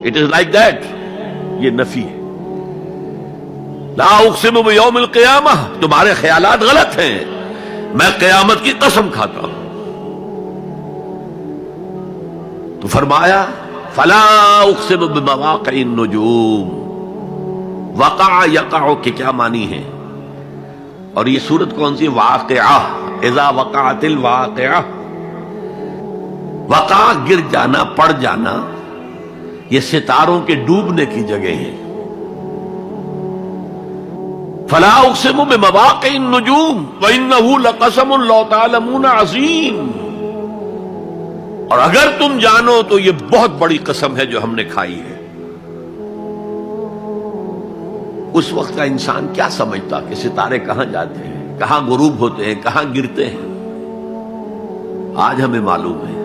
It is like that. یہ نفی ہے. لا اقسم بیوم القیامہ، تمہارے خیالات غلط ہیں، میں قیامت کی قسم کھاتا ہوں. تو فرمایا فلا اقسم بمواقع النجوم. وقع یقع کے کیا معنی ہے؟ اور یہ سورت کون سی؟ واقعہ. اذا وقعت الواقعہ. وقع گر جانا، پڑ جانا، یہ ستاروں کے ڈوبنے کی جگہ ہے. فلا اقسم بمواقع النجوم وانه لقسم لو تعلمون عظیم. اور اگر تم جانو تو یہ بہت بڑی قسم ہے جو ہم نے کھائی ہے. اس وقت کا انسان کیا سمجھتا کہ ستارے کہاں جاتے ہیں، کہاں غروب ہوتے ہیں، کہاں گرتے ہیں؟ آج ہمیں معلوم ہے.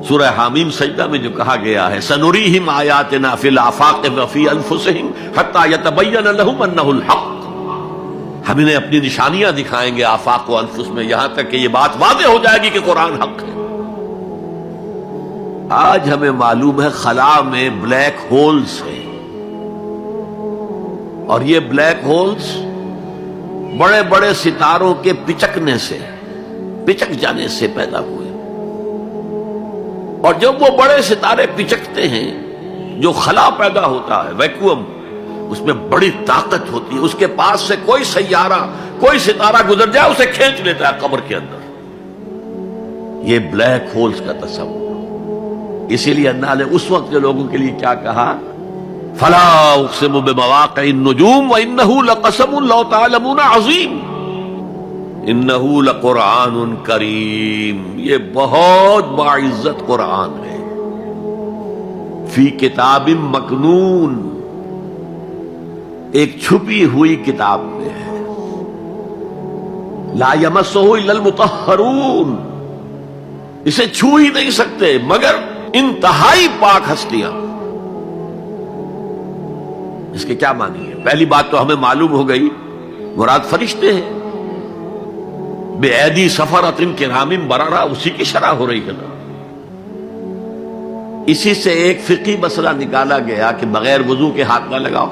سورہ حامیم سجدہ میں جو کہا گیا ہے سنریہم آیاتنا فی الآفاق وفی انفسہم حتی یتبین لہم انہ الحق، ہم انہیں اپنی نشانیاں دکھائیں گے آفاق و انفس میں، یہاں تک کہ یہ بات واضح ہو جائے گی کہ قرآن حق ہے. آج ہمیں معلوم ہے خلا میں بلیک ہولز ہیں، اور یہ بلیک ہولز بڑے بڑے ستاروں کے پچکنے سے، پچک جانے سے پیدا ہوئے. اور جب وہ بڑے ستارے پچکتے ہیں، جو خلا پیدا ہوتا ہے، ویکیوم، اس میں بڑی طاقت ہوتی ہے. اس کے پاس سے کوئی سیارہ، کوئی ستارہ گزر جائے اسے کھینچ لیتا ہے قبر کے اندر. یہ بلیک ہولز کا تصور. اسی لیے اللہ نے اس وقت کے لوگوں کے لیے کیا کہا؟ فلا اقسم بمواقع النجوم وانه لقسم لو تعلمون عظیم. انه لقرآن کریم، یہ بہت باعزت قرآن ہے. فی کتاب مکنون، ایک چھپی ہوئی کتاب میں ہے. لا یمسہ الا المطہرون، اسے چھو ہی نہیں سکتے مگر انتہائی پاک ہستیاں. اس کے کیا معنی ہے؟ پہلی بات تو ہمیں معلوم ہو گئی، مراد فرشتے ہیں. بے ایدی سفرۃ کرام بررہ، اسی کی شرح ہو رہی ہے نا. اسی سے ایک فقہی مسئلہ نکالا گیا کہ بغیر وضو کے ہاتھ نہ لگاؤ.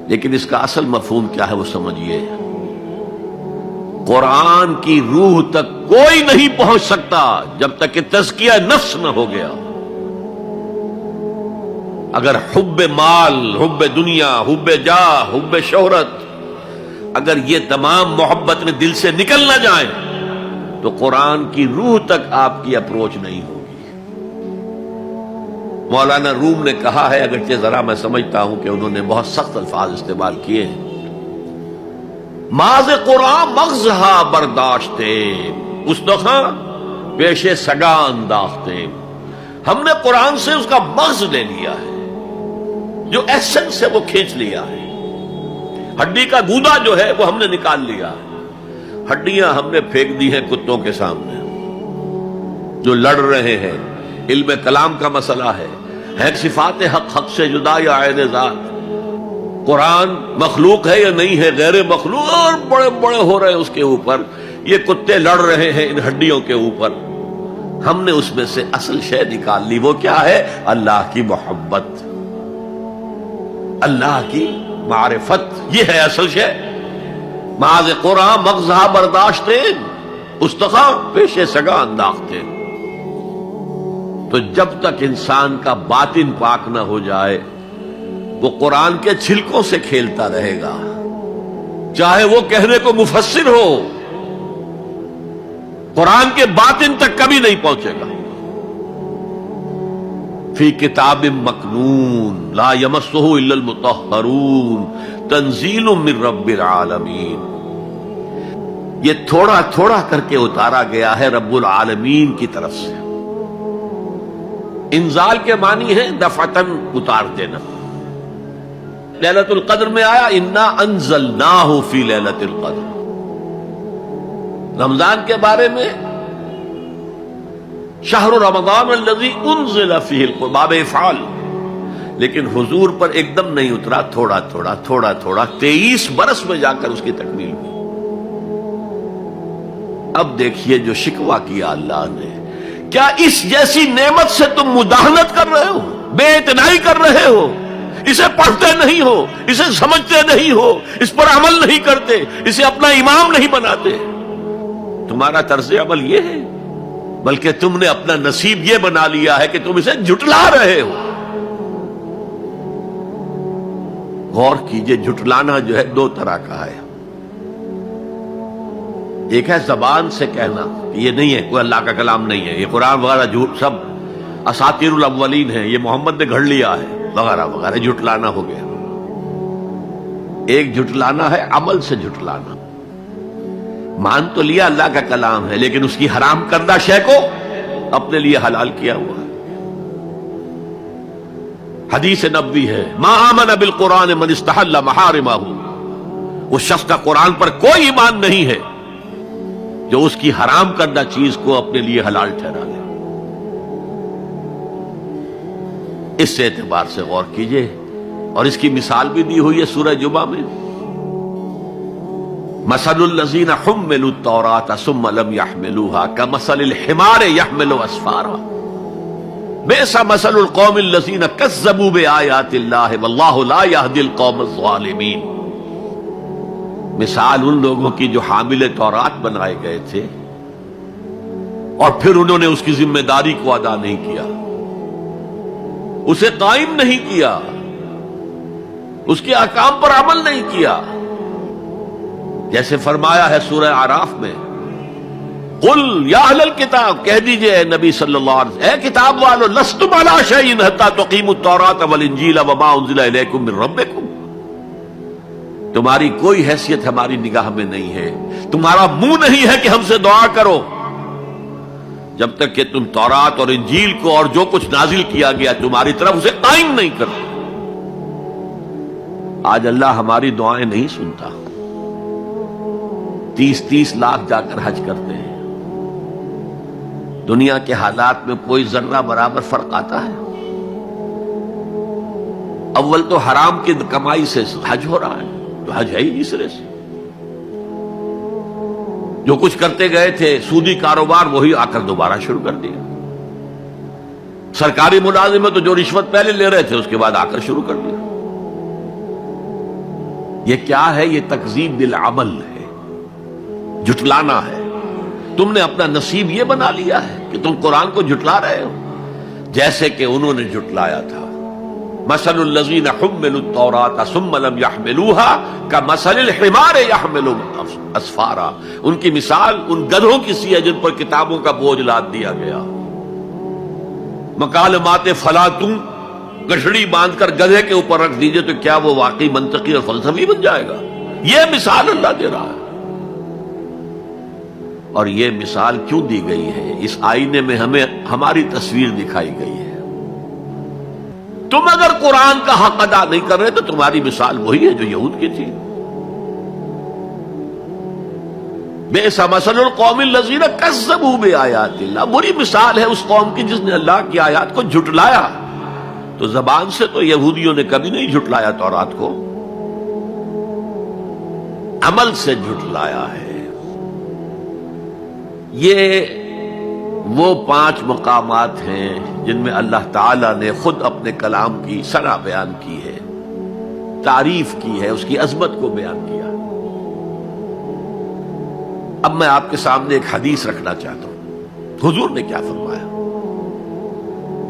لیکن اس کا اصل مفہوم کیا ہے وہ سمجھیے. قرآن کی روح تک کوئی نہیں پہنچ سکتا جب تک کہ تزکیہ نفس نہ ہو گیا. اگر حب مال، حب دنیا، حب جاہ، حب شہرت، اگر یہ تمام محبت میں دل سے نکل نہ جائیں تو قرآن کی روح تک آپ کی اپروچ نہیں ہوگی. مولانا روم نے کہا ہے، اگرچہ ذرا میں سمجھتا ہوں کہ انہوں نے بہت سخت الفاظ استعمال کیے ہیں، ماز قرآن مغزہا برداشتے استخاں پیش سگا انداختے. ہم نے قرآن سے اس کا مغز لے لیا ہے، جو ایسنس ہے وہ کھینچ لیا ہے. ہڈی کا گودا جو ہے وہ ہم نے نکال لیا ہے. ہڈیاں ہم نے پھینک دی ہیں کتوں کے سامنے جو لڑ رہے ہیں. علم کلام کا مسئلہ ہے صفات حق حق سے جدا یا عین ذات. قرآن مخلوق ہے یا نہیں ہے، غیر مخلوق، اور بڑے بڑے ہو رہے ہیں اس کے اوپر. یہ کتے لڑ رہے ہیں ان ہڈیوں کے اوپر. ہم نے اس میں سے اصل شے نکال لی. وہ کیا ہے؟ اللہ کی محبت، اللہ کی معرفت. یہ ہے اصل شے. معاذ قرآن مغزہ برداشتے استخاں پیش سگا انداختے. تو جب تک انسان کا باطن پاک نہ ہو جائے وہ قرآن کے چھلکوں سے کھیلتا رہے گا، چاہے وہ کہنے کو مفسر ہو، قرآن کے باطن تک کبھی نہیں پہنچے گا. فی کتاب مکنون لا یمسہ الا المطہرون تنزیل من رب العالمین. یہ تھوڑا تھوڑا کر کے اتارا گیا ہے رب العالمین کی طرف سے. انزال کے معنی ہے دفعتاً اتار دینا. لیلۃ القدر میں آیا انا انزلناہ فی لیلۃ القدر. رمضان کے بارے میں شہر رمضان الذی انزل فیہ القرآن، باب افعال. لیکن حضور پر ایک دم نہیں اترا، تھوڑا تھوڑا تھوڑا تھوڑا 23 برس میں جا کر اس کی تکمیل ہوئی. اب دیکھیے جو شکوہ کیا اللہ نے کیا اس جیسی نعمت سے تم مداہنت کر رہے ہو، بے اعتنائی کر رہے ہو، اسے پڑھتے نہیں ہو، اسے سمجھتے نہیں ہو، اس پر عمل نہیں کرتے، اسے اپنا امام نہیں بناتے؟ تمہارا طرز عمل یہ ہے، بلکہ تم نے اپنا نصیب یہ بنا لیا ہے کہ تم اسے جھٹلا رہے ہو۔ غور کیجئے، جھٹلانا جو ہے دو طرح کا ہے۔ ایک ہے زبان سے کہنا کہ یہ نہیں ہے، کوئی اللہ کا کلام نہیں ہے، یہ قرآن وغیرہ جھوٹ، سب اساطیر الاولین ہے، یہ محمد نے گھڑ لیا ہے وغیرہ وغیرہ، جھٹلانا ہو گیا۔ ایک جھٹلانا ہے عمل سے جھٹلانا، مان تو لیا اللہ کا کلام ہے لیکن اس کی حرام کردہ شے کو اپنے لیے حلال کیا ہوا ہے۔ حدیث نبوی ہے، ما آمن بالقرآن من استحل محارمہ، اس شخص کا قرآن پر کوئی ایمان نہیں ہے جو اس کی حرام کردہ چیز کو اپنے لیے حلال ٹھہرا لے۔ اس اعتبار سے غور کیجئے، اور اس کی مثال بھی دی ہوئی ہے سورہ جمعہ میں، مثل الذین حملوا التوراۃ ثم لم يحملوها كمثل الحمار يحمل اسفارا بئس مثل القوم الذین کذبوا بآیات اللہ واللہ لا يهدی القوم الظالمین۔ مثال ان لوگوں کی جو حامل تورات بنائے گئے تھے اور پھر انہوں نے اس کی ذمہ داری کو ادا نہیں کیا، اسے قائم نہیں کیا، اس کے احکام پر عمل نہیں کیا۔ جیسے فرمایا ہے سورہ اعراف میں، قل یا اہل الکتاب، کہہ دیجئے اے نبی صلی اللہ علیہ وسلم، اے کتاب والو، لستم علی شیء حتی تقیموا التوراۃ والانجیل وما انزل الیکم من ربکم، تمہاری کوئی حیثیت ہماری نگاہ میں نہیں ہے، تمہارا منہ نہیں ہے کہ ہم سے دعا کرو، جب تک کہ تم تورات اور انجیل کو اور جو کچھ نازل کیا گیا تمہاری طرف اسے قائم نہیں کرتے۔ آج اللہ ہماری دعائیں نہیں سنتا، 30 لاکھ جا کر حج کرتے ہیں، دنیا کے حالات میں کوئی ذرہ برابر فرق آتا ہے؟ اول تو حرام کی کمائی سے حج ہو رہا ہے، تو حج ہے ہی نہیں سرے سے۔ جو کچھ کرتے گئے تھے سودی کاروبار وہی آ کر دوبارہ شروع کر دیا، سرکاری ملازمت تو جو رشوت پہلے لے رہے تھے اس کے بعد آ کر شروع کر دیا۔ یہ کیا ہے؟ یہ تکذیب بالعمل ہے، جھٹلانا ہے۔ تم نے اپنا نصیب یہ بنا لیا ہے کہ تم قرآن کو جھٹلا رہے ہو، جیسے کہ انہوں نے جھٹلایا تھا۔ مثل الذین حملوا التوراۃ ثم لم يحملوها كمثل الحمار يحمل اسفارا، ان کی مثال ان گدھوں کی سی ہے جن پر کتابوں کا بوجھ لاد دیا گیا۔ مکالمات فلاطوں، گٹھڑی باندھ کر گدھے کے اوپر رکھ دیجئے تو کیا وہ واقعی منطقی اور فلسفی بن جائے گا؟ یہ مثال اللہ دے رہا ہے۔ اور یہ مثال کیوں دی گئی ہے؟ اس آئینے میں ہمیں ہماری تصویر دکھائی گئی ہے۔ تم اگر قرآن کا حق ادا نہیں کر رہے تو تمہاری مثال وہی ہے جو یہود کی تھی۔ بئس مثل القوم الذین کذبوا بآیات اللہ، بری مثال ہے اس قوم کی جس نے اللہ کی آیات کو جھٹلایا۔ تو زبان سے تو یہودیوں نے کبھی نہیں جھٹلایا تورات کو، عمل سے جھٹلایا ہے۔ یہ وہ 5 مقامات ہیں جن میں اللہ تعالیٰ نے خود اپنے کلام کی ثنا بیان کی ہے، تعریف کی ہے، اس کی عظمت کو بیان کیا۔ اب میں آپ کے سامنے ایک حدیث رکھنا چاہتا ہوں، حضور نے کیا فرمایا۔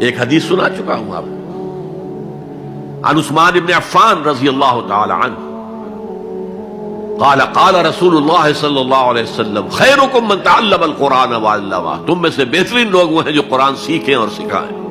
ایک حدیث سنا چکا ہوں آپ کو، عن عثمان بن عفان رضی اللہ تعالی عنہ قال قال رسول اللہ صلی اللہ علیہ وسلم خیرکم من تعلم القرآن وعلمہ، تم میں سے بہترین لوگ وہ ہیں جو قرآن سیکھیں اور سکھائیں۔